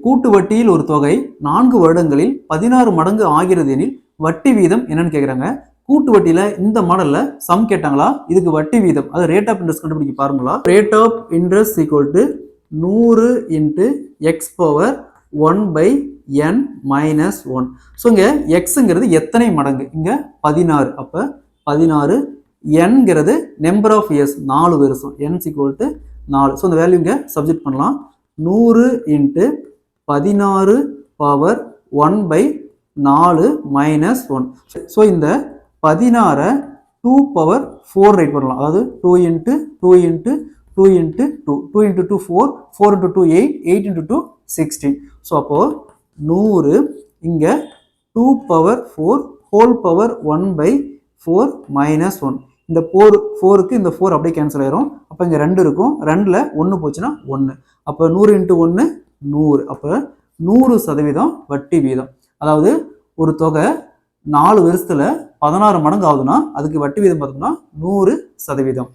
கூட்டு வட்டியில் ஒரு தொகை 4 வருடங்களில் 16 மடங்கு ஆகிறது எனில் வட்டி வீதம் என்னன்னு கேட்குறாங்க. கூட்டு வட்டியில இந்த மாடல்ல சம் கேட்டாங்களா, இதுக்கு வட்டி வீதம் அது ரேட் ஆஃப் இன்ட்ரெஸ்ட் கண்டுபிடிக்க பாருங்களா. Rate of interest equal to 100 into x power 1/n minus 1. So இங்க எக்ஸுங்கிறது எத்தனை மடங்கு, இங்க 16. அப்ப 16 nங்கிறது நம்பர் ஆஃப் இயர்ஸ் 4 வருஷம், n ஈக்குவல் டு 4. ஸோ இந்த வேல்யூ இங்க சப்ஜெக்ட் பண்ணலாம். 100 இன்ட்டு 16 பவர் 1/4 மைனஸ் 1. ஸோ இந்த 16 2 பவர் 4 ரைட் பண்ணலாம். அதாவது 2 into 2 into 2 into 2, 2 into 2 4, 4 into 2 8, 8 into 2 16. So அப்போ 100 இங்க 2 பவர் 4 ஹோல் பவர் 1/4 மைனஸ் 1. இந்த 4க்கு இந்த 4 அப்படியே கேன்சல் ஆயிரும். அப்போ இங்க 2 இருக்கும், 2ல் 1 போச்சுன்னா 1. அப்போ 100 இன்ட்டு 1 100. அப்போ 100% வட்டி வீதம். அதாவது ஒரு தொகை 4 வருஷத்துல 16 மடங்கு ஆகுதுன்னா அதுக்கு வட்டி வீதம் பார்த்தோம்னா 100%.